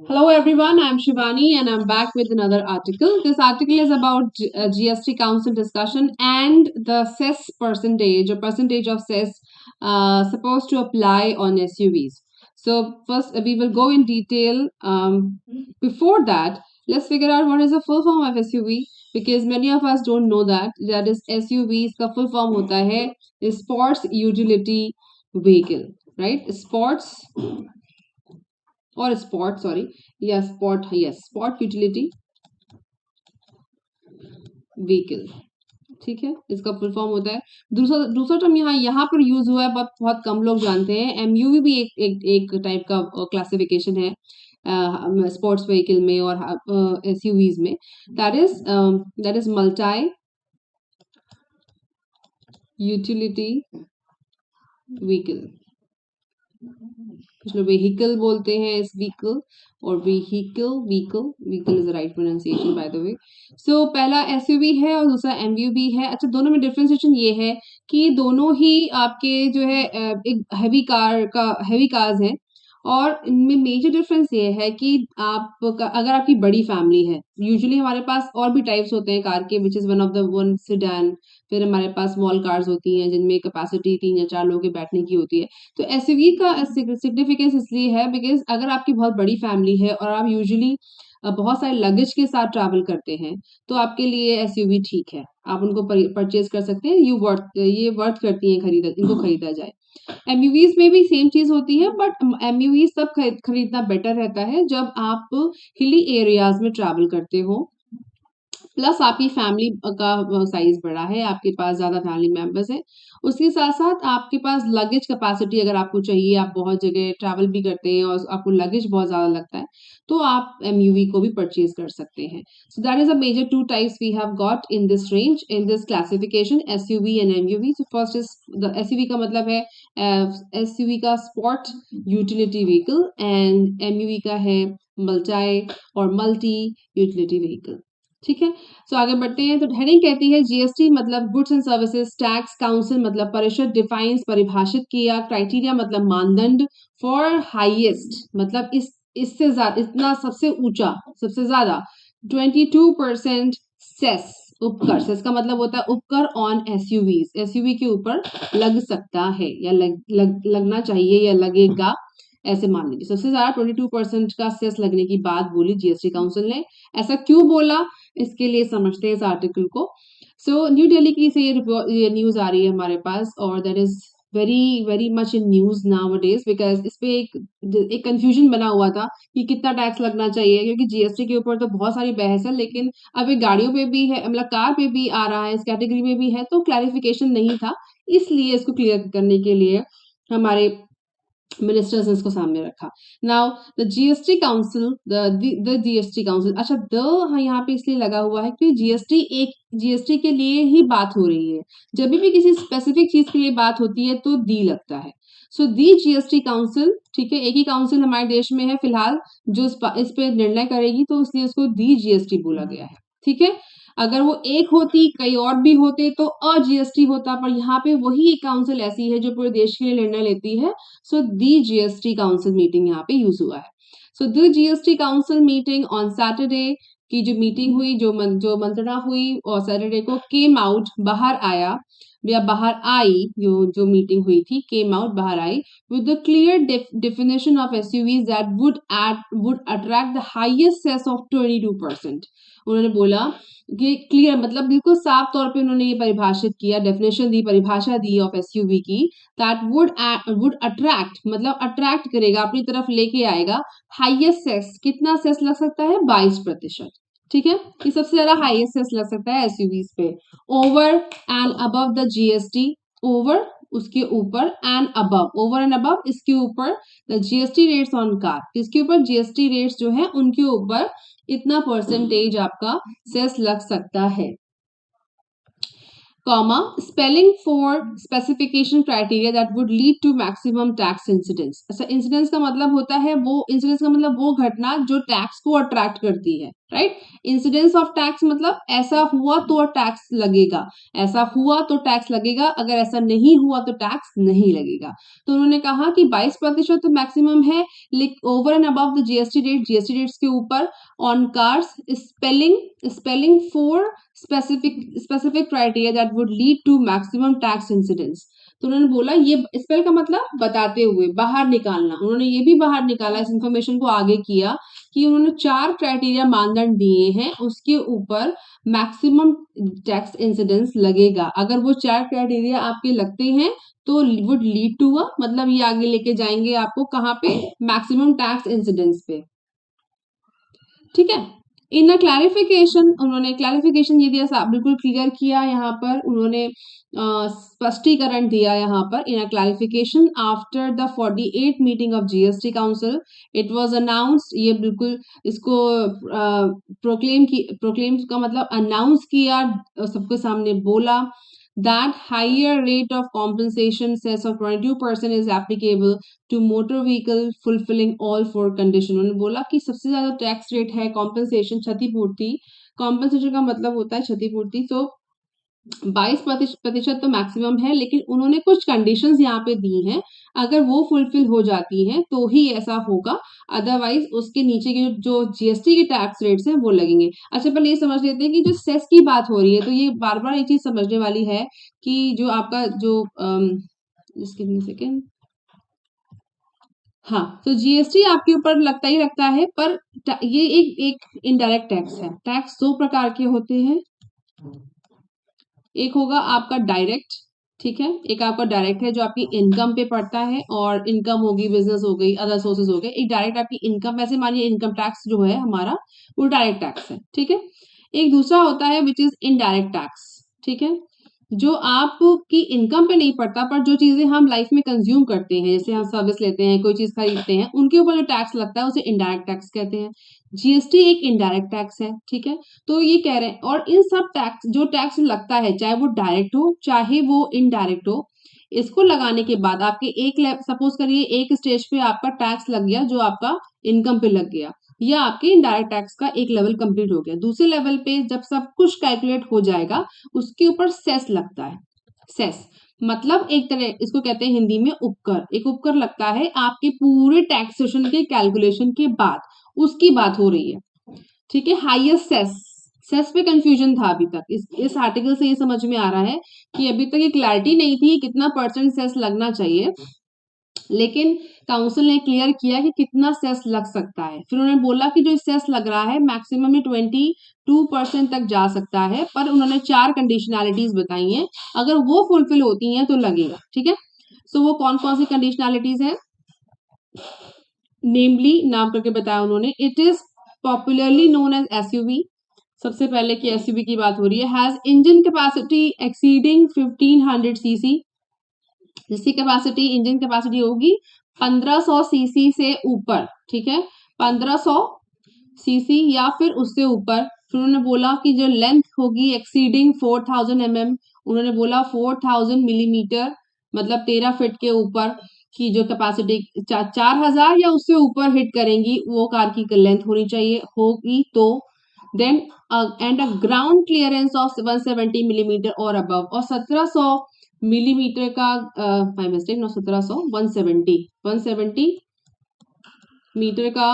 Hello everyone, I'm Shivani and I'm back with another article. This article is about GST Council discussion and the cess percentage or percentage of cess supposed to apply on SUVs. So first we will go in detail. Before that, let's figure out what is the full form of SUV because many of us don't know that. That is SUVs का full form होता है Sports Utility Vehicle, right? Spot utility vehicle. ठीक है, इसका full form होता है। दूसरा दूसरा टर्म यहाँ यहाँ पर यूज हुआ है, बहुत बहुत कम लोग जानते हैं। एमयूवी भी एक टाइप का क्लासिफिकेशन है स्पोर्ट्स व्हीकल में और एसयूवीज में। That is multi utility vehicle. कुछ लोग व्हीकल बोलते हैं इस व्हीकल और vehicle is right pronunciation by the way. So पहला एसयूवी है और दूसरा एमयूवी है। अच्छा, दोनों में डिफरेंशिएशन ये है कि दोनों ही आपके जो है एक हैवी कार्स हैं और इनमें मेजर डिफरेंस ये है कि अगर आपकी बड़ी फैमिली है, यूजुअली हमारे पास और भी टाइप्स होते हैं कार के, which is one of the one sedan. फिर हमारे पास स्मॉल कार्स होती हैं जिनमें कैपेसिटी 3 या 4 लोगों के बैठने की होती है। तो एसयूवी का सिग्निफिकेंस इसलिए है बिकॉज अगर आपकी बहुत बड़ी फैमिली है और आप यूजुअली बहुत सारे लगेज के साथ ट्रैवल करते हैं तो आपके लिए एसयूवी ठीक है, आप उनको परचेज कर सकते हैं। ये वर्थ करती हैं इनको खरीदा जाए। एमयूवीज में भी सेम चीज होती है बट एमयूवीज तब खरीदना बेटर रहता है जब आप हिली एरियाज में ट्रैवल करते हो, प्लस आपकी फैमिली का साइज बड़ा है, आपके पास ज्यादा फैमिली मेंबर्स हैं। उसके साथ साथ आपके पास लगेज कैपेसिटी अगर आपको चाहिए, आप बहुत जगह ट्रैवल भी करते हैं और आपको लगेज बहुत ज्यादा लगता है, तो आप एमयूवी को भी परचेज कर सकते हैं। So that is a major two types we have got in this range, in this classification, SUV and MUV. So first is the SUV का मतलब है एसयूवी का sport utility vehicle and MUV का है multi utility vehicle. ठीक है, सो आगे बढ़ते हैं। तो हेडिंग कहती है जीएसटी मतलब goods and services tax, council मतलब परिषद, डिफाइंस परिभाषित किया, क्राइटेरिया मतलब मानदंड, फॉर हाईएस्ट मतलब इससे ज्यादा, इतना सबसे ऊंचा, सबसे ज्यादा 22% सेस उपकर। सेस का मतलब होता है उपकर ऑन एसयूवीज, एसयूवी के ऊपर लग सकता है या लगना चाहिए या लगेगा, ऐसे मान लीजिए। सबसे ज्यादा 22% का सेस लगने की बात बोली जीएसटी काउंसिल ने। ऐसा क्यों बोला, इसके लिए समझते हैं इस आर्टिकल को। सो न्यू दिल्ली की से ये न्यूज आ रही है हमारे पास और that is very very much in news now days because इस पे एक कंफ्यूजन बना हुआ था कि कितना टैक्स लगना चाहिए, क्योंकि जीएसटी के ऊपर तो बहुत सारी बहस है, लेकिन अब एक गाड़ियों पे भी है, मतलब कार पे भी आ रहा है, इस कैटेगरी में भी है, तो क्लैरिफिकेशन नहीं था। इसलिए इसको क्लियर करने के लिए हमारे मिनिस्टर्स ने इसको सामने रखा। Now the GST council, the GST council, अच्छा द यहाँ पे इसलिए लगा हुआ है कि जीएसटी के लिए ही बात हो रही है। जब भी किसी स्पेसिफिक चीज के लिए बात होती है तो दी लगता है। सो दी जीएसटी काउंसिल, ठीक है, एक ही काउंसिल हमारे देश में है फिलहाल जो इस पे निर्णय करेगी, तो इसलिए उसको दी जीएसटी बोला गया है। ठीक है, अगर वो एक होती, कई और भी होते तो अजीएसटी होता, पर यहाँ पे वही एक काउंसिल ऐसी है जो पूरे देश के लिए निर्णय लेती है। सो दी जीएसटी काउंसिल मीटिंग यहाँ पे यूज हुआ है। So the GST council meeting on Saturday की जो मीटिंग हुई, जो मंत्रणा हुई और सैटरडे को केम आउट, बाहर आया या बाहर आई, जो मीटिंग हुई थी, केम आउट बाहर आई with the clear definition of SUVs that would attract the highest cess of 22%। उन्होंने बोला कि क्लियर मतलब बिल्कुल साफ तौर पे उन्होंने ये परिभाषित किया, डेफिनेशन दी, परिभाषा दी ऑफ एसयूवी की, दैट वुड अट्रैक्ट मतलब अट्रैक्ट करेगा, अपनी तरफ लेके आएगा, हाईएस्ट सेस, कितना सेस लग सकता है, 22%। ठीक है, ये सबसे ज्यादा हाईएस्ट सेस लग सकता है एसयूवीज पे, over and above the GST, over उसके ऊपर, and above, over and above इसके ऊपर, the GST rates on car, इसके ऊपर जीएसटी रेट्स जो है उनके ऊपर इतना परसेंटेज आपका सेस लग सकता है, comma spelling for specification criteria that would lead to maximum tax incidence. अच्छा, इंसिडेंस का मतलब होता है वो, इंसिडेंस का मतलब वो घटना जो टैक्स को अट्रैक्ट करती है, राइट। इंसिडेंस ऑफ टैक्स मतलब ऐसा हुआ तो टैक्स लगेगा, ऐसा हुआ तो टैक्स लगेगा, अगर ऐसा नहीं हुआ तो टैक्स नहीं लगेगा। तो उन्होंने कहा कि 22% तो मैक्सिमम है, over and above the GST rate, GST rates के ऊपर, on cars, spelling for specific criteria that would lead to maximum tax incidence. तो उन्होंने बोला ये स्पेल का मतलब बताते हुए बाहर निकालना, उन्होंने ये भी बाहर निकाला, इस इंफॉर्मेशन को आगे किया कि उन्होंने 4 क्राइटेरिया मानदंड दिए हैं, उसके ऊपर मैक्सिमम टैक्स इंसिडेंस लगेगा। अगर वो 4 क्राइटेरिया आपके लगते हैं तो वुड लीड टू अ, मतलब ये आगे लेके जाएंगे आपको कहाँ पे, मैक्सिमम टैक्स इंसिडेंस पे। ठीक है। इन अ क्लैरिफिकेशन, उन्होंने क्लैरिफिकेशन ये दिया, बिल्कुल क्लियर किया यहाँ पर उन्होंने, स्पष्टीकरण दिया यहाँ पर। In a clarification after the 48th meeting of GST council it was announced, ये बिल्कुल इसको प्रोक्लेम का मतलब अनाउंस किया, सबके सामने बोला, that higher rate of compensation cess of 22% is applicable to motor vehicle fulfilling all 4 condition। उन्होंने बोला कि सबसे ज्यादा टैक्स रेट है कॉम्पेंसेशन, क्षतिपूर्ति, कॉम्पेंसेशन का मतलब होता है क्षतिपूर्ति, तो 22% तो मैक्सिमम है, लेकिन उन्होंने कुछ कंडीशंस यहाँ पे दी हैं, अगर वो फुलफिल हो जाती हैं तो ही ऐसा होगा, अदरवाइज उसके नीचे के जो जीएसटी के टैक्स रेट्स हैं वो लगेंगे। अच्छा, पहले ये समझ लेते हैं कि जो सेस की बात हो रही है, तो ये बार बार ये चीज समझने वाली है कि जो आपका जो इसके लिए सेकेंड, हाँ, तो जीएसटी आपके ऊपर लगता ही लगता है, पर ये एक इनडायरेक्ट टैक्स है। टैक्स 2 प्रकार के होते हैं, एक होगा आपका डायरेक्ट, ठीक है, एक आपका डायरेक्ट है जो आपकी इनकम पे पड़ता है, और इनकम होगी, बिजनेस हो गई, अदर सोर्सेज हो गए। एक डायरेक्ट आपकी इनकम, वैसे मानिए इनकम टैक्स जो है हमारा वो डायरेक्ट टैक्स है, ठीक है। एक दूसरा होता है विच इज इनडायरेक्ट टैक्स, ठीक है, जो आपकी इनकम पे नहीं पड़ता, पर जो चीजें हम लाइफ में कंज्यूम करते हैं, जैसे हम सर्विस लेते हैं, कोई चीज खरीदते हैं, उनके ऊपर जो टैक्स लगता है उसे इनडायरेक्ट टैक्स कहते हैं। जीएसटी एक इनडायरेक्ट टैक्स है, ठीक है। तो ये कह रहे हैं, और इन सब टैक्स, जो टैक्स लगता है, चाहे वो डायरेक्ट हो चाहे वो इनडायरेक्ट हो, इसको लगाने के बाद आपके एक सपोज करिए एक स्टेज पे आपका टैक्स लग गया जो आपका इनकम पे लग गया, या आपके इनडायरेक्ट टैक्स का एक लेवल कंप्लीट हो गया। दूसरे लेवल पे जब सब कुछ कैलकुलेट हो जाएगा, उसके ऊपर सेस लगता है। सेस मतलब एक तरह इसको कहते हैं हिंदी में उपकर, एक उपकर लगता है आपके पूरे टैक्सेशन के कैलकुलेशन के बाद, उसकी बात हो रही है, ठीक है। हाईएस्ट सेस, सेस पे कंफ्यूजन था अभी तक, इस आर्टिकल से ये समझ में आ रहा है कि अभी तक ये क्लैरिटी नहीं थी कितना परसेंट सेस लगना चाहिए, लेकिन काउंसिल ने क्लियर किया कि कितना सेस लग सकता है। फिर उन्होंने बोला कि जो सेस लग रहा है मैक्सिमम में 22% तक जा सकता है, पर उन्होंने 4 कंडीशनैलिटीज बताई हैं, अगर वो फुलफिल होती हैं तो लगेगा, ठीक है। सो वो कौन कौन सी कंडीशनैलिटीज हैं, नेमली नाम करके बताया उन्होंने, it is popularly known as SUV, सबसे पहले की एसयूवी की बात हो रही है, has engine capacity exceeding 1500 CC, जिसकी कैपेसिटी, इंजन कैपेसिटी होगी 1500 सीसी से ऊपर, ठीक है, 1500 सीसी या फिर उससे ऊपर। फिर उन्होंने बोला कि जो लेंथ होगी एक्सीडिंग 4000 उन्होंने बोला 4000 मिलीमीटर, मतलब 13 फीट के ऊपर की जो कैपेसिटी 4000 या उससे ऊपर हिट करेंगी वो कार की लेंथ होनी चाहिए होगी, तो then and a ground clearance of 170 millimetre और अबव, और 1700 मिलीमीटर का, माय मिस्टेक, नो 1700, 170 मीटर का,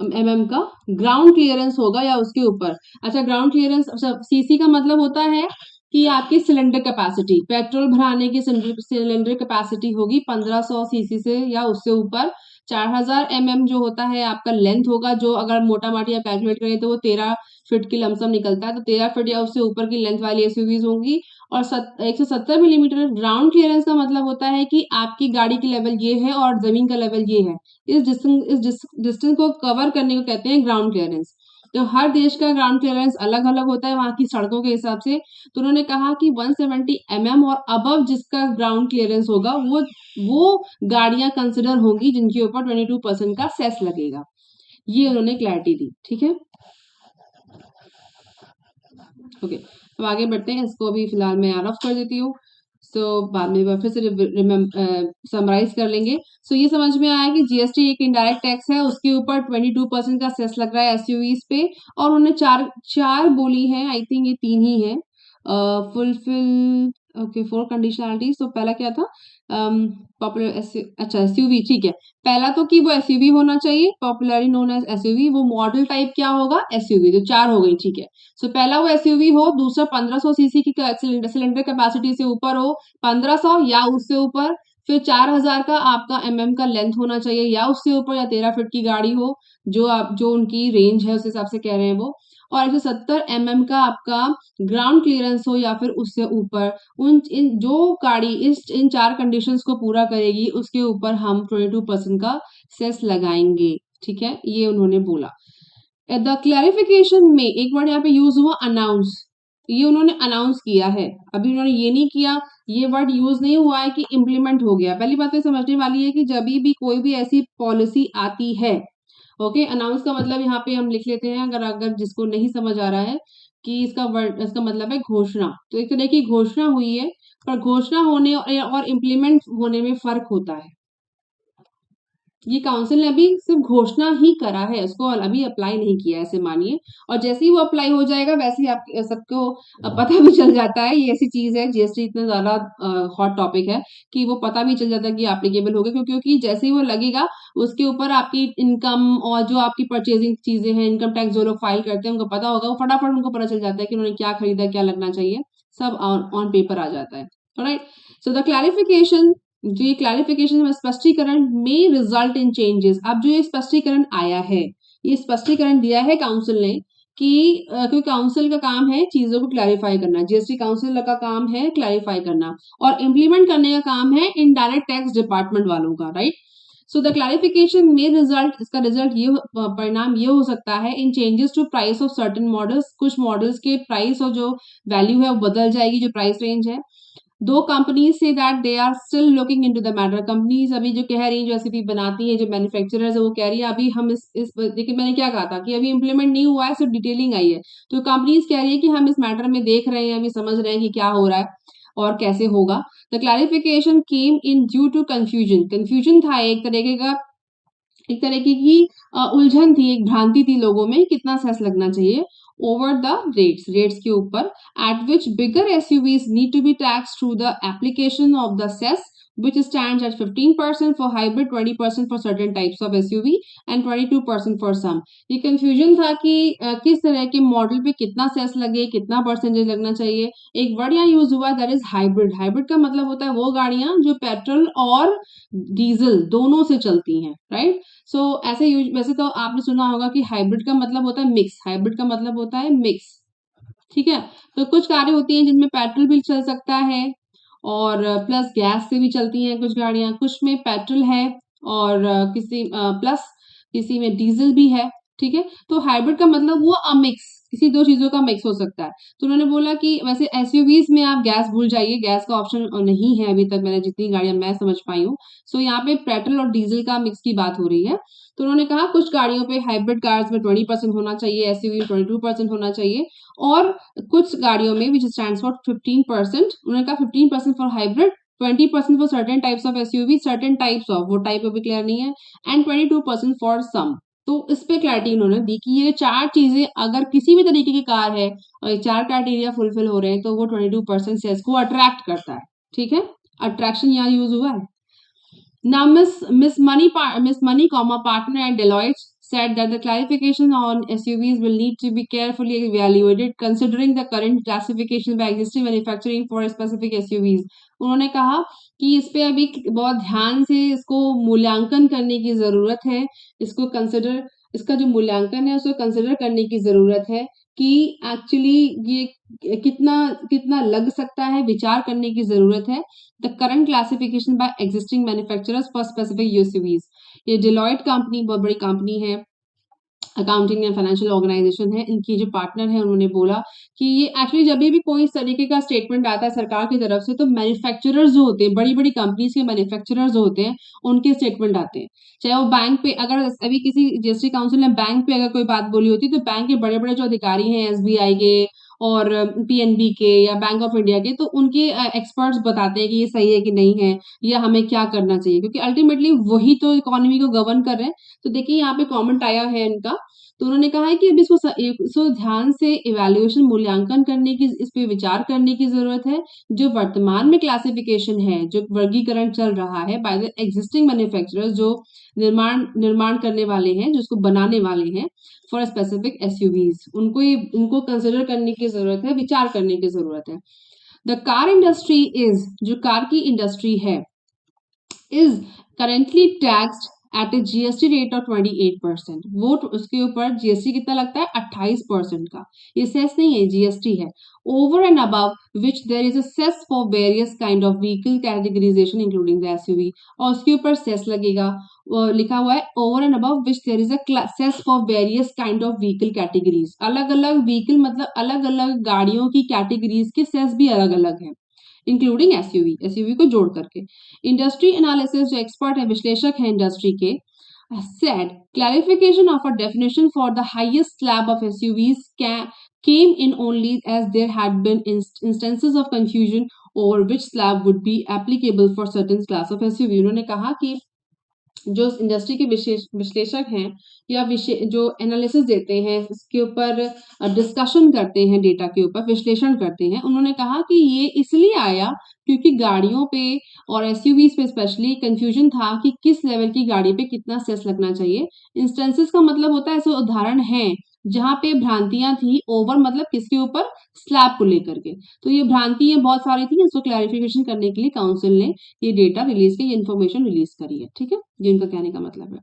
का ग्राउंड क्लियरेंस होगा या उसके ऊपर। अच्छा, ग्राउंड क्लियरेंस, सीसी का मतलब होता है कि आपकी सिलेंडर कैपेसिटी, पेट्रोल भराने की सिलेंडर कैपेसिटी होगी 1500 सीसी से या उससे ऊपर। 4000 जो होता है आपका लेंथ होगा, जो अगर मोटा माटी आप कैलकुलेट करें तो वो 13 फीट की लमसम निकलता है, तो 13 फीट या उससे ऊपर की लेंथ वाली एसयूवीज होंगी। और 170 मिलीमीटर ग्राउंड क्लियरेंस का मतलब होता है कि आपकी गाड़ी की लेवल ये है और जमीन का लेवल ये है, इस डिस्टेंस को कवर करने को कहते हैं ग्राउंड क्लियरेंस। तो हर देश का ग्राउंड क्लियरेंस अलग अलग होता है वहां की सड़कों के हिसाब से। तो उन्होंने कहा कि 170 और अबव जिसका ग्राउंड क्लियरेंस होगा वो गाड़ियां कंसिडर होंगी जिनके ऊपर 22% का सेस लगेगा। ये उन्होंने क्लैरिटी दी, ठीक है। ओके, अब आगे बढ़ते हैं, इसको अभी फिलहाल मैं रफ कर देती हूँ। बाद में फिर से समराइज कर लेंगे। ये समझ में आया कि जीएसटी एक इनडायरेक्ट टैक्स है, उसके ऊपर 22% का सेस लग रहा है एसयूवीज पे, और उन्होंने चार बोली है, आई थिंक ये 3 ही है। Fulfil okay 4 कंडीशनलिटीज। तो पहला क्या था, पॉपुलर अच्छा एसयूवी, ठीक है। पहला तो कि वो एसयूवी होना चाहिए, पॉपुलरली नोन एज एसयूवी। वो मॉडल टाइप क्या होगा, एसयूवी। तो 4 हो गई, ठीक है। पहला वो एसयूवी हो, दूसरा 1500 सीसी की सिलेंडर कैपेसिटी से ऊपर हो, 1500 या उससे ऊपर। फिर 4000 का आपका का लेंथ होना चाहिए, या उससे ऊपर, या 13 फीट की गाड़ी हो, जो उनकी रेंज है उस हिसाब से कह रहे हैं वो। और 170 का आपका ग्राउंड क्लियरेंस हो, या फिर उससे ऊपर। जो गाड़ी इन 4 कंडीशंस को पूरा करेगी, उसके ऊपर हम 22% का सेस लगाएंगे, ठीक है। ये उन्होंने बोला। द क्लैरिफिकेशन में एक वर्ड यहाँ पे यूज हुआ, अनाउंस। ये उन्होंने अनाउंस किया है, अभी उन्होंने ये नहीं किया, ये वर्ड यूज नहीं हुआ है कि इम्प्लीमेंट हो गया। पहली बात तो समझने वाली है कि जब भी कोई भी ऐसी पॉलिसी आती है, ओके, अनाउंस का मतलब यहाँ पे हम लिख लेते हैं, अगर अगर जिसको नहीं समझ आ रहा है कि इसका मतलब है घोषणा। तो एक तरह की घोषणा हुई है, पर घोषणा होने और इम्प्लीमेंट होने में फर्क होता है। ये काउंसिल ने अभी सिर्फ घोषणा ही करा है, उसको अभी अप्लाई नहीं किया, ऐसे मानिए। और जैसे ही वो अप्लाई हो जाएगा, वैसे ही आप सबको पता भी चल जाता है। ये ऐसी चीज है, जीएसटी इतना ज्यादा हॉट टॉपिक है कि वो पता भी चल जाता है कि एप्लीकेबल हो गया, क्योंकि जैसे ही वो लगेगा, उसके ऊपर आपकी इनकम और जो आपकी परचेजिंग चीजें हैं, इनकम टैक्स जो लोग फाइल करते हैं उनको पता होगा, वो फटाफट उनको पता चल जाता है कि उन्होंने क्या खरीदा, क्या लगना चाहिए, सब ऑन पेपर आ जाता है। राइट। द क्लैरिफिकेशन, जो ये क्लैरिफिकेशन में स्पष्टीकरण में रिजल्ट इन चेंजेस। अब जो ये स्पष्टीकरण आया है, ये स्पष्टीकरण दिया है काउंसिल ने कि क्योंकि काउंसिल का काम है चीजों को क्लैरिफाई करना, जीएसटी काउंसिल का काम है क्लैरिफाई करना, और इम्प्लीमेंट करने का काम है इनडायरेक्ट टैक्स डिपार्टमेंट वालों का। राइट। द क्लैरिफिकेशन में रिजल्ट, इसका रिजल्ट ये परिणाम ये हो सकता है, in changes to price of certain models, कुछ मॉडल्स के प्राइस और जो वैल्यू है वो बदल जाएगी, जो प्राइस रेंज है। दो कंपनीज से that they are still looking into the matter. Companies अभी जो कह रही है, जो एसपी बनाती है, जो मैन्युफैक्चरर्स है, वो कह रही है अभी हम इस देखिए मैंने क्या कहा था कि अभी इंप्लीमेंट नहीं हुआ है, सिर्फ डिटेलिंग आई है। तो कंपनीज कह रही है कि हम इस मैटर में देख रहे हैं, अभी समझ रहे हैं कि क्या हो रहा है और कैसे होगा। The clarification came in due to confusion. Confusion था, एक तरीके की उलझन थी, एक भ्रांति थी लोगों में, कितना सेस लगना चाहिए ओवर द रेट्स के ऊपर, at which bigger SUVs need to be tax through the application of the cess which stands at 15% for hybrid, 20% for certain types of SUV and 22% for some। ये confusion था कि किस तरह के model पे कितना सेस लगे, कितना परसेंटेज लगना चाहिए। एक वर्ड यहाँ यूज हुआ, दैट इज हाइब्रिड। हाइब्रिड का मतलब होता है वो गाड़ियां जो पेट्रोल और डीजल दोनों से चलती हैं। राइट। वैसे तो आपने सुना होगा कि हाइब्रिड का मतलब होता है मिक्स, हाइब्रिड का मतलब होता है मिक्स, ठीक है। तो कुछ कारें होती हैं जिनमें पेट्रोल भी चल सकता है और प्लस गैस से भी चलती हैं कुछ गाड़ियां, कुछ में पेट्रोल है और किसी में डीजल भी है, ठीक है। तो हाइब्रिड का मतलब वो मिक्स, किसी दो चीजों का मिक्स हो सकता है। तो उन्होंने बोला कि वैसे एसयूवीज में आप गैस भूल जाइए, गैस का ऑप्शन नहीं है अभी तक, मैंने जितनी गाड़ियां मैं समझ पाई हूँ। यहाँ पे पेट्रोल और डीजल का मिक्स की बात हो रही है। तो उन्होंने कहा कुछ गाड़ियों पे, हाइब्रिड कार्स में 20% होना चाहिए, एसयूवी 22% होना चाहिए, और कुछ गाड़ियों में विच स्टैंड्स फॉर 15%, उन्होंने कहा 15% for hybrid, 20% for certain types of SUV, certain types of, वो टाइप अभी क्लियर नहीं है, एंड 22% फॉर सम। तो इस पे क्लैरिटी उन्होंने दी कि ये 4 चीजें अगर किसी भी तरीके की कार है और ये 4 क्राइटेरिया फुलफिल हो रहे हैं, तो वो 22% सेस को अट्रैक्ट करता है, ठीक है। अट्रैक्शन यहाँ यूज हुआ है। Now, Miss Money, partner at Deloitte said that the clarification on SUVs will need to be carefully evaluated, considering the current classification by existing manufacturing for specific SUVs। उन्होंने कहा कि इस पे अभी बहुत ध्यान से इसको मूल्यांकन करने की जरूरत है, इसका जो मूल्यांकन है उसको कंसिडर करने की जरूरत है कि एक्चुअली ये कितना कितना लग सकता है, विचार करने की जरूरत है। The current classification by existing manufacturers for specific UCVs. ये डिलॉयट कंपनी बहुत बड़ी कंपनी है, अकाउंटिंग एंड फाइनेंशियल ऑर्गेनाइजेशन है, इनकी जो पार्टनर है उन्होंने बोला कि ये एक्चुअली जब भी कोई इस तरीके का स्टेटमेंट आता है सरकार की तरफ से, तो मैन्युफैक्चरर्स जो होते हैं, बड़ी बड़ी कंपनीज के मैन्युफैक्चरर्स जो होते हैं, उनके स्टेटमेंट आते हैं। चाहे वो बैंक पे, अगर अभी किसी जीएसटी काउंसिल ने बैंक पे अगर कोई बात बोली होती, तो बैंक के बड़े बड़े जो अधिकारी हैं एसबीआई के और पीएनबी के या बैंक ऑफ इंडिया के, तो उनके एक्सपर्ट्स बताते हैं कि ये सही है कि नहीं है, या हमें क्या करना चाहिए, क्योंकि अल्टीमेटली वही तो इकोनॉमी को गवर्न कर रहे हैं। तो देखिए यहाँ पे कमेंट आया है इनका, तो उन्होंने कहा है कि अब इसको ध्यान से इवैल्यूएशन मूल्यांकन करने की, इस पे विचार करने की जरूरत है। जो वर्तमान में क्लासिफिकेशन है, जो वर्गीकरण चल रहा है बाय द एग्जिस्टिंग मैन्युफैक्चरर्स, जो निर्माण करने वाले हैं, जो इसको बनाने वाले हैं फॉर स्पेसिफिक एसयूवीज, उनको कंसिडर करने की जरूरत है, विचार करने की जरूरत है। द कार इंडस्ट्री इज, जो कार की इंडस्ट्री है, is currently taxed at a GST rate of 28%। वो उसके ऊपर जीएसटी कितना लगता है? 28% का। ये सेस नहीं है, जीएसटी है। Over and above which there is a cess for various kind of vehicle categorization including the SUV, और उसके ऊपर सेस लगेगा। लिखा हुआ है over and above which there is a cess for various kind of vehicle categories। अलग अलग vehicle मतलब अलग अलग गाड़ियों की कैटेगरीज के सेस भी अलग अलग है, इंक्लूडिंग एसयूवी को जोड़ करके। इंडस्ट्री एनालिसिस, जो एक्सपर्ट है, विश्लेषक है इंडस्ट्री के, said clarification of a definition for the highest slab of SUVs came in only as there had been instances of confusion over which slab would be applicable for certain class of SUV। उन्होंने कहा कि जो industry के विश्लेषक हैं या जो analysis देते हैं, इसके ऊपर डिस्कशन करते हैं, डेटा के ऊपर विश्लेषण करते हैं, उन्होंने कहा कि ये इसलिए आया क्योंकि गाड़ियों पे और एसयूवीज पे स्पेशली कंफ्यूजन था कि किस लेवल की गाड़ी पे कितना सेस लगना चाहिए। इंस्टेंसेस का मतलब होता है ऐसे उदाहरण हैं जहां पे भ्रांतियां थी, ओवर मतलब किसके ऊपर? स्लैब को लेकर के। तो ये भ्रांतियां बहुत सारी थी, इसको क्लैरिफिकेशन करने के लिए काउंसिल ने ये डेटा रिलीज की, ये इन्फॉर्मेशन रिलीज करी है। ठीक है, ये उनका कहने का मतलब है।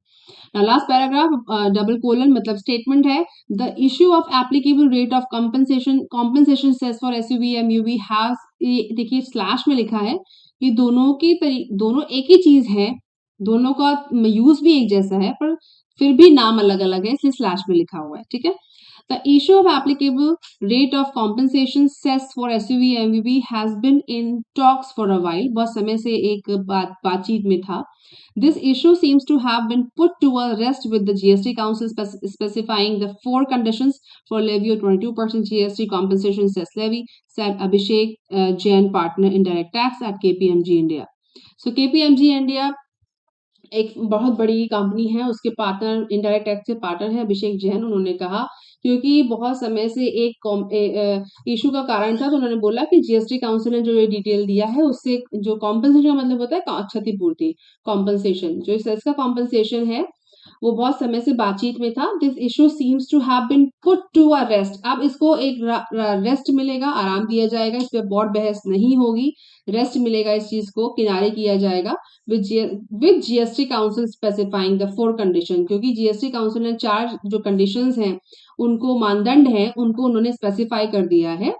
Now last paragraph double colon मतलब स्टेटमेंट है, the issue of applicable rate of compensation cess for SUV MUV has, ये देखिए स्लैश में लिखा है, ये दोनों एक ही चीज है, दोनों का यूज भी एक जैसा है, पर फिर भी नाम अलग अलग है, इसलिए स्लैश में लिखा हुआ है। ठीक है, the issue of applicable rate of compensation cess for SUV MUV has been in talks for a while, बहुत समय से एक बातचीत में था। This issue seems to have been put to a rest with the GST Council specifying the 4 conditions for levy of 22% GST compensation cess levy, said Abhishek Jain, partner indirect tax at KPMG India. So KPMG India एक बहुत बड़ी company है, उसके partner, indirect tax के partner है अभिषेक जैन। उन्होंने कहा क्योंकि बहुत समय से एक इशू का कारण था, तो उन्होंने बोला कि जीएसटी काउंसिल ने जो ये डिटेल दिया है उससे जो कॉम्पनसेशन का मतलब होता है क्षतिपूर्ति, कॉम्पनसेशन, जो सेस का कॉम्पनसेशन है वो बहुत समय से बातचीत में था। This issue seems to have been put to a rest, अब इसको एक रेस्ट मिलेगा, आराम दिया जाएगा, इस पर बहुत बहस नहीं होगी, रेस्ट मिलेगा, इस चीज को किनारे किया जाएगा with GST council specifying the 4 condition, क्योंकि जीएसटी काउंसिल ने 4 जो कंडीशंस हैं, उनको मानदंड हैं, उनको उन्होंने स्पेसिफाई कर दिया है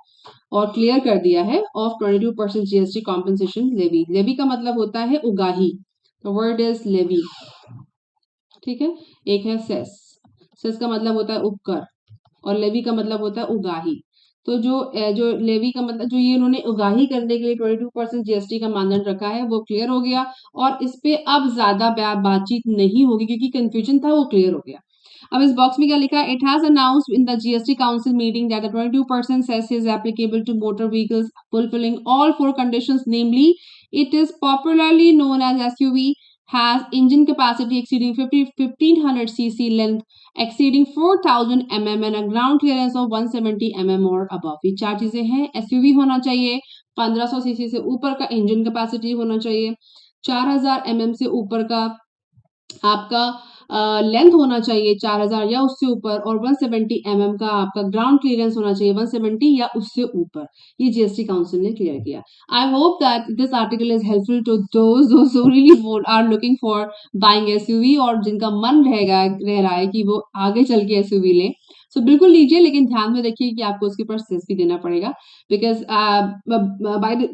और क्लियर कर दिया है of 22% GST compensation levy. Levy का मतलब होता है उगाही, द वर्ड इज लेवी। ठीक है, एक है सेस, सेस का मतलब होता है उपकर, और लेवी का मतलब होता है उगाही। तो जो लेवी का मतलब, जो ये उन्होंने उगाही करने के लिए 22% जीएसटी का मानदंड रखा है, वो क्लियर हो गया, और इस पे अब ज्यादा बातचीत नहीं होगी, क्योंकि कंफ्यूजन था, वो क्लियर हो गया। अब इस बॉक्स में क्या लिखा है? It has announced in the GST council meeting that the 22% cess is applicable to motor vehicles fulfilling all 4 conditions, namely it is popularly known as SUV, has engine capacity exceeding 1500 cc, length exceeding 4000 mm and a ground clearance of 170 mm or above। ये 4 चीजें हैं। SUV होना चाहिए, 1500 CC से ऊपर का engine capacity होना चाहिए, 4000 mm से ऊपर का आपका लेंथ होना चाहिए 4000 या उससे ऊपर, और 170 mm का आपका ग्राउंड क्लियरेंस होना चाहिए 170 या उससे ऊपर। ये जीएसटी काउंसिल ने क्लियर किया। I hope that this article is helpful to those who really are looking for buying SUV, और जिनका मन रह रहा है कि वो आगे चल के एसयूवी लें, सो बिल्कुल लीजिए, लेकिन ध्यान में रखिए कि आपको उसके ऊपर सेस भी देना पड़ेगा, because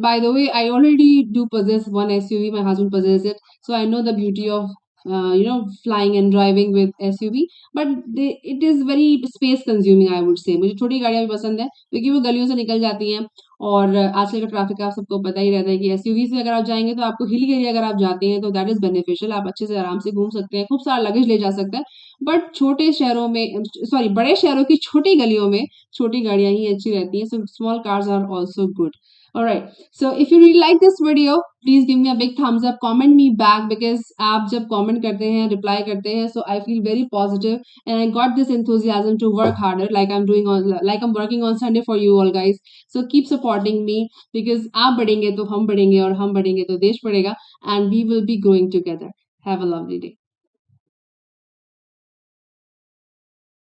by the way I already do possess one SUV, my husband possesses it, so I know the beauty of flying and driving with SUV, but it is very space consuming, I would say. मुझे छोटी गाड़ियां भी पसंद है क्योंकि वो गलियों से निकल जाती हैं, और आजकल का ट्रैफिक का आप सबको पता ही रहता है कि एसयूवी से अगर आप जाएंगे तो आपको हिली एरिया अगर आप जाते हैं तो दैट इज बेनिफिशियल, आप अच्छे से आराम से घूम सकते हैं, खूब सारा लगेज ले जा सकते हैं। बट छोटे शहरों में, सॉरी, बड़े शहरों की छोटी गलियों में छोटी गाड़ियां ही अच्छी रहती हैं, so small cars are also good. Alright, so if you really like this video, please give me a big thumbs up, comment me back, because आप जब comment करते हैं, reply करते हैं, so I feel very positive and I got this enthusiasm to work harder, like I'm working on Sunday for you all guys. So keep supporting me, because आप बढ़ेंगे तो हम बढ़ेंगे, और हम बढ़ेंगे तो देश बढ़ेगा, and we will be growing together. Have a lovely day.